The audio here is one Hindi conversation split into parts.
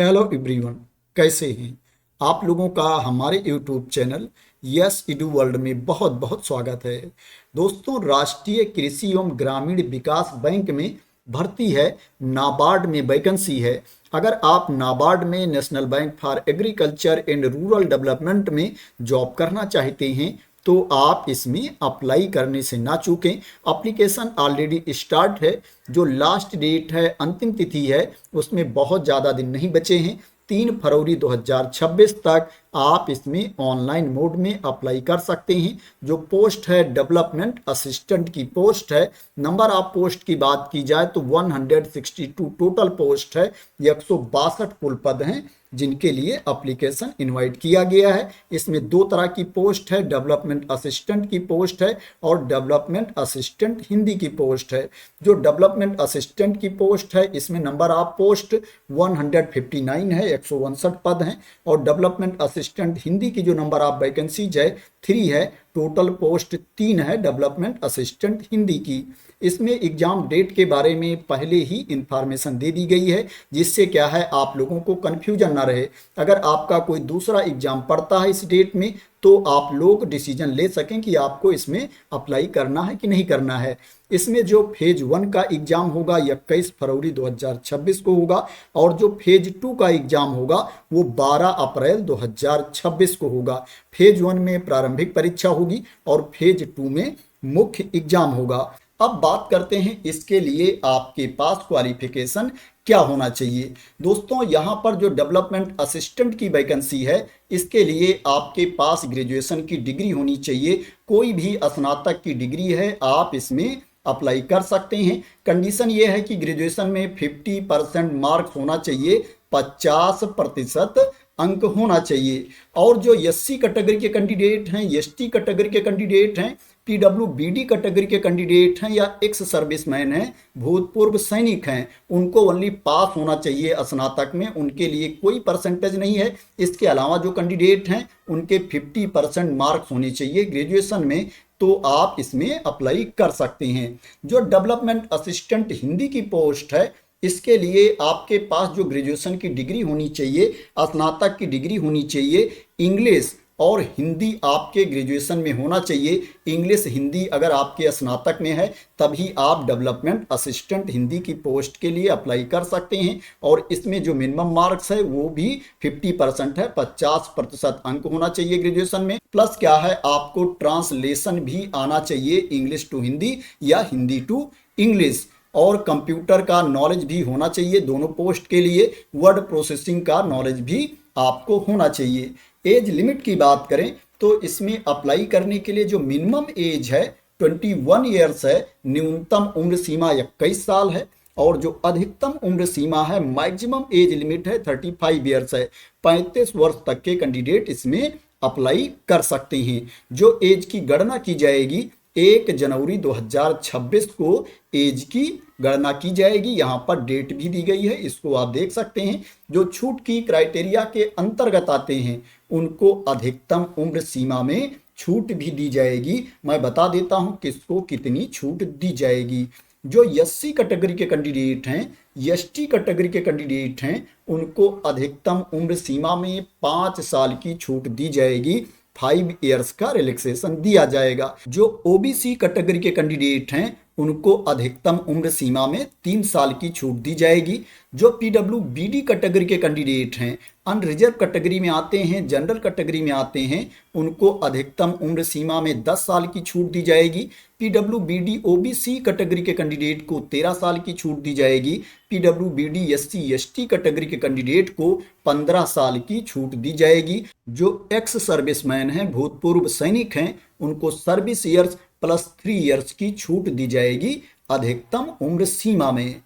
हेलो एवरीवन, कैसे हैं आप लोगों का हमारे यूट्यूब चैनल यस इडू वर्ल्ड में बहुत बहुत स्वागत है। दोस्तों, राष्ट्रीय कृषि एवं ग्रामीण विकास बैंक में भर्ती है, नाबार्ड में वैकेंसी है। अगर आप नाबार्ड में national bank for agriculture and rural development में जॉब करना चाहते हैं तो आप इसमें अप्लाई करने से ना चूकें। एप्लीकेशन ऑलरेडी स्टार्ट है। जो लास्ट डेट है, अंतिम तिथि है, उसमें बहुत ज़्यादा दिन नहीं बचे हैं। 3 फरवरी 2026 तक आप इसमें ऑनलाइन मोड में अप्लाई कर सकते हैं। जो पोस्ट है डेवलपमेंट असिस्टेंट की पोस्ट है। नंबर ऑफ पोस्ट की बात की जाए तो 162 टोटल पोस्ट है। 162 कुल पद हैं जिनके लिए एप्लीकेशन इनवाइट किया गया है। इसमें 2 तरह की पोस्ट है, डेवलपमेंट असिस्टेंट की पोस्ट है और डेवलपमेंट असिस्टेंट हिंदी की पोस्ट है। जो डेवलपमेंट असिस्टेंट की पोस्ट है इसमें नंबर ऑफ पोस्ट 159 है, 159 पद हैं। और डेवलपमेंट असिस्टेंट हिंदी की जो नंबर ऑफ वैकेंसीज है 3 है। टोटल पोस्ट 3 है डेवलपमेंट असिस्टेंट हिंदी की। इसमें एग्जाम डेट के बारे में पहले ही इंफॉर्मेशन दे दी गई है, जिससे क्या है आप लोगों को कन्फ्यूजन ना रहे। अगर आपका कोई दूसरा एग्जाम पड़ता है इस डेट में तो आप लोग डिसीजन ले सकें कि आपको इसमें अप्लाई करना है कि नहीं करना है। इसमें जो फेज 1 का एग्जाम होगा 21 फरवरी 2026 को होगा और जो फेज 2 का एग्जाम होगा वो 12 अप्रैल 2026 को होगा। फेज 1 में प्रारंभिक परीक्षा होगी और फेज 2 में मुख्य एग्जाम होगा। अब बात करते हैं इसके लिए आपके पास क्वालिफिकेशन क्या होना चाहिए। दोस्तों, यहाँ पर जो डेवलपमेंट असिस्टेंट की वैकेंसी है इसके लिए आपके पास ग्रेजुएशन की डिग्री होनी चाहिए। कोई भी स्नातक की डिग्री है आप इसमें अप्लाई कर सकते हैं। कंडीशन ये है कि ग्रेजुएशन में 50% मार्क्स होना चाहिए, 50% अंक होना चाहिए। और जो एससी कैटेगरी के कैंडिडेट हैं, एसटी कैटेगरी के कैंडिडेट हैं, पीडब्ल्यूबीडी कैटेगरी के कैंडिडेट हैं या एक्स सर्विसमैन हैं, भूतपूर्व सैनिक हैं, उनको ओनली पास होना चाहिए स्नातक में। उनके लिए कोई परसेंटेज नहीं है। इसके अलावा जो कैंडिडेट हैं उनके 50% मार्क्स होने चाहिए ग्रेजुएशन में, तो आप इसमें अप्लाई कर सकते हैं। जो डेवलपमेंट असिस्टेंट हिंदी की पोस्ट है इसके लिए आपके पास जो ग्रेजुएशन की डिग्री होनी चाहिए, स्नातक की डिग्री होनी चाहिए। इंग्लिश और हिंदी आपके ग्रेजुएशन में होना चाहिए। इंग्लिश हिंदी अगर आपके स्नातक में है तभी आप डेवलपमेंट असिस्टेंट हिंदी की पोस्ट के लिए अप्लाई कर सकते हैं। और इसमें जो मिनिमम मार्क्स है वो भी 50% है, 50% अंक होना चाहिए ग्रेजुएशन में। प्लस क्या है, आपको ट्रांसलेशन भी आना चाहिए, इंग्लिश टू हिंदी या हिंदी टू इंग्लिश। और कंप्यूटर का नॉलेज भी होना चाहिए दोनों पोस्ट के लिए। वर्ड प्रोसेसिंग का नॉलेज भी आपको होना चाहिए। एज लिमिट की बात करें तो इसमें अप्लाई करने के लिए जो मिनिमम एज है 21 ईयर्स है, न्यूनतम उम्र सीमा 21 साल है और जो अधिकतम उम्र सीमा है, मैक्सिमम एज लिमिट है 35 ईयर्स है। 35 वर्ष तक के कैंडिडेट इसमें अप्लाई कर सकते हैं। जो एज की गणना की जाएगी 1 जनवरी 2026 को एज की गणना की जाएगी। यहाँ पर डेट भी दी गई है, इसको आप देख सकते हैं। जो छूट की क्राइटेरिया के अंतर्गत आते हैं उनको अधिकतम उम्र सीमा में छूट भी दी जाएगी। मैं बता देता हूँ किसको कितनी छूट दी जाएगी। जो एससी कैटेगरी के कैंडिडेट हैं, एसटी कैटेगरी के कैंडिडेट हैं, उनको अधिकतम उम्र सीमा में 5 साल की छूट दी जाएगी। 5 ईयर्स का रिलैक्सेशन दिया जाएगा। जो ओबीसी कैटेगरी के कैंडिडेट हैं उनको अधिकतम उम्र सीमा में 3 साल की छूट दी जाएगी। जो पीडब्ल्यूबीडी कैटेगरी के कैंडिडेट हैं, अनरिजर्व कैटेगरी में आते हैं, जनरल कैटेगरी में आते हैं, उनको अधिकतम उम्र सीमा में 10 साल की छूट दी जाएगी। पीडब्ल्यूबीडी ओबीसी कैटेगरी के कैंडिडेट को 13 साल की छूट दी जाएगी। पीडब्ल्यूबीडी एससी एसटी कैटेगरी के कैंडिडेट को 15 साल की छूट दी जाएगी। जो एक्स सर्विसमैन हैं, भूतपूर्व सैनिक हैं, उनको सर्विस ईयर्स प्लस 3 ईयर्स की छूट दी जाएगी अधिकतम उम्र सीमा में।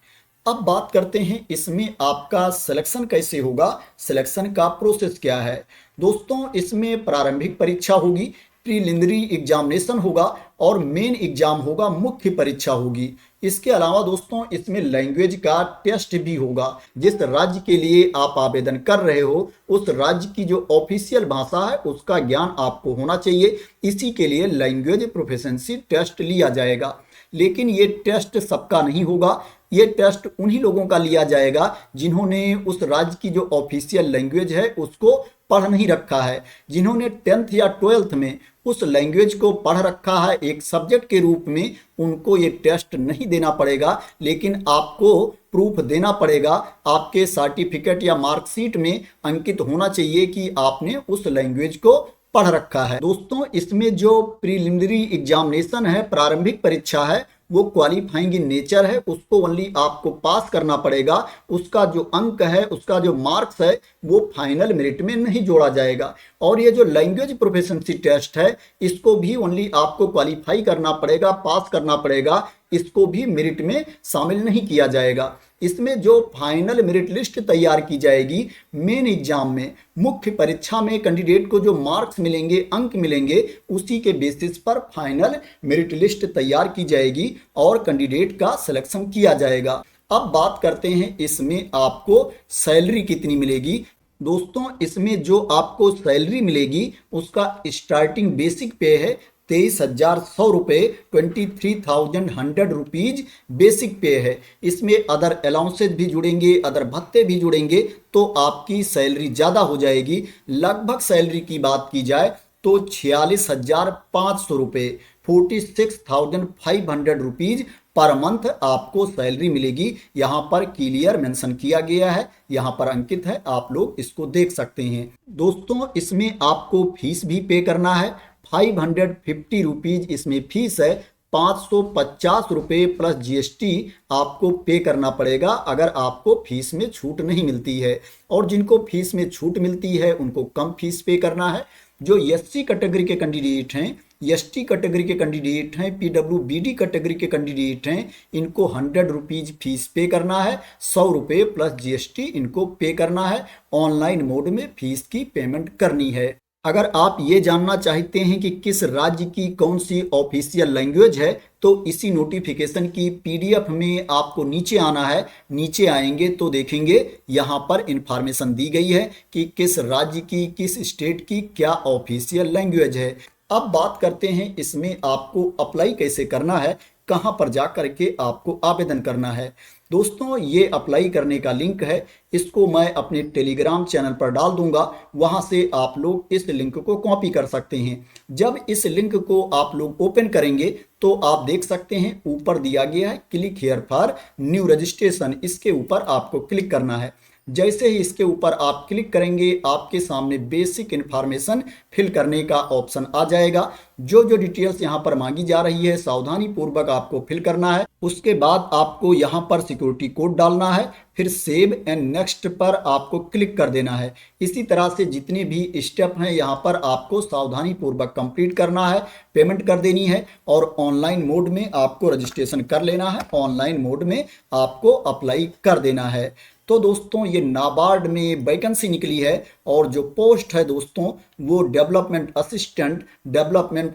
अब बात करते हैं इसमें आपका सिलेक्शन कैसे होगा, सिलेक्शन का प्रोसेस क्या है। दोस्तों, इसमें प्रारंभिक परीक्षा होगी, प्रीलिमिनरी एग्जामिनेशन होगा और मेन एग्जाम होगा, मुख्य परीक्षा होगी। इसके अलावा दोस्तों इसमें लैंग्वेज का टेस्ट भी होगा। जिस राज्य के लिए आप आवेदन कर रहे हो उस राज्य की जो ऑफिशियल भाषा है उसका ज्ञान आपको होना चाहिए। इसी के लिए लैंग्वेज प्रोफिशिएंसी टेस्ट लिया जाएगा। लेकिन ये टेस्ट सबका नहीं होगा, ये टेस्ट उन्हीं लोगों का लिया जाएगा जिन्होंने उस राज्य की जो ऑफिशियल लैंग्वेज है उसको पढ़ नहीं रखा है, जिन्होंने 10th या 12th में उस लैंग्वेज को पढ़ रखा है एक सब्जेक्ट के रूप में, उनको ये टेस्ट नहीं देना पड़ेगा। लेकिन आपको प्रूफ देना पड़ेगा, आपके सर्टिफिकेट या मार्कशीट में अंकित होना चाहिए कि आपने उस लैंग्वेज को पढ़ रखा है। दोस्तों, इसमें जो प्रीलिमिनरी एग्जामिनेशन है, प्रारंभिक परीक्षा है, वो क्वालिफाइंग इन नेचर है, उसको ओनली आपको पास करना पड़ेगा। उसका जो अंक है, उसका जो मार्क्स है, वो फाइनल मेरिट में नहीं जोड़ा जाएगा। और ये जो लैंग्वेज प्रोफिशिएंसी टेस्ट है, इसको भी ओनली आपको क्वालिफाई करना पड़ेगा, पास करना पड़ेगा, इसको भी मेरिट में शामिल नहीं किया जाएगा। इसमें जो फाइनल मेरिट लिस्ट तैयार की जाएगी मेन एग्जाम में, मुख्य परीक्षा में कैंडिडेट को जो मार्क्स मिलेंगे, अंक मिलेंगे, उसी के बेसिस पर फाइनल मेरिट लिस्ट तैयार की जाएगी और कैंडिडेट का सिलेक्शन किया जाएगा। अब बात करते हैं इसमें आपको सैलरी कितनी मिलेगी। दोस्तों, इसमें जो आपको सैलरी मिलेगी उसका स्टार्टिंग बेसिक पे है 23,100 रुपये, 23,100 रुपीज बेसिक पे है। इसमें अदर अलाउंसेज भी जुड़ेंगे, अदर भत्ते भी जुड़ेंगे, तो आपकी सैलरी ज़्यादा हो जाएगी। लगभग सैलरी की बात की जाए तो 46,500 रुपये, 46,500 रुपीज पर मंथ आपको सैलरी मिलेगी। यहाँ पर क्लियर मेंशन किया गया है, यहाँ पर अंकित है, आप लोग इसको देख सकते हैं। दोस्तों, इसमें आपको फीस भी पे करना है, 550 रुपीज इसमें फीस है। 550 रुपये प्लस जीएसटी आपको पे करना पड़ेगा अगर आपको फीस में छूट नहीं मिलती है। और जिनको फीस में छूट मिलती है उनको कम फीस पे करना है। जो एससी कैटेगरी के कैंडिडेट हैं, एसटी कैटेगरी के कैंडिडेट हैं, पीडब्ल्यूबीडी कैटेगरी के कैंडिडेट हैं, इनको 100 रुपीज फीस पे करना है, 100 रुपये प्लस जीएसटी इनको पे करना है। ऑनलाइन मोड में फीस की पेमेंट करनी है। अगर आप ये जानना चाहते हैं कि किस राज्य की कौन सी ऑफिशियल लैंग्वेज है, तो इसी नोटिफिकेशन की पीडीएफ में आपको नीचे आना है। नीचे आएंगे तो देखेंगे यहाँ पर इंफॉर्मेशन दी गई है कि किस राज्य की, किस स्टेट की क्या ऑफिशियल लैंग्वेज है। अब बात करते हैं इसमें आपको अप्लाई कैसे करना है, कहां पर जा करके आपको आवेदन करना है। दोस्तों, ये अप्लाई करने का लिंक है, इसको मैं अपने टेलीग्राम चैनल पर डाल दूंगा, वहां से आप लोग इस लिंक को कॉपी कर सकते हैं। जब इस लिंक को आप लोग ओपन करेंगे तो आप देख सकते हैं ऊपर दिया गया है click here for new registration, इसके ऊपर आपको क्लिक करना है। जैसे ही इसके ऊपर आप क्लिक करेंगे आपके सामने बेसिक इन्फॉर्मेशन फिल करने का ऑप्शन आ जाएगा। जो जो डिटेल्स यहाँ पर मांगी जा रही है सावधानी पूर्वक आपको फिल करना है। उसके बाद आपको यहाँ पर सिक्योरिटी कोड डालना है, फिर सेव एंड नेक्स्ट पर आपको क्लिक कर देना है। इसी तरह से जितने भी स्टेप हैं यहाँ पर आपको सावधानी पूर्वक कंप्लीट करना है, पेमेंट कर देनी है और ऑनलाइन मोड में आपको रजिस्ट्रेशन कर लेना है, ऑनलाइन मोड में आपको अप्लाई कर देना है। तो दोस्तों, ये नाबार्ड में वैकेंसी निकली है और जो पोस्ट है दोस्तों वो डेवलपमेंट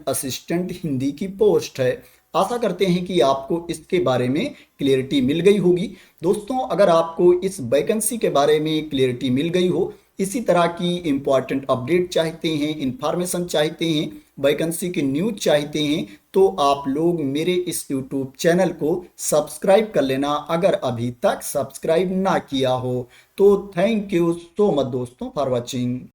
असिस्टेंट हिंदी की पोस्ट है। आशा करते हैं कि आपको इसके बारे में क्लियरिटी मिल गई होगी। दोस्तों, अगर आपको इस वैकेंसी के बारे में क्लियरिटी मिल गई हो, इसी तरह की इंपॉर्टेंट अपडेट चाहते हैं, इंफॉर्मेशन चाहते हैं, वैकेंसी की न्यूज चाहते हैं, तो आप लोग मेरे इस यूट्यूब चैनल को सब्सक्राइब कर लेना अगर अभी तक सब्सक्राइब ना किया हो। तो थैंक यू सो मच दोस्तों फॉर वॉचिंग।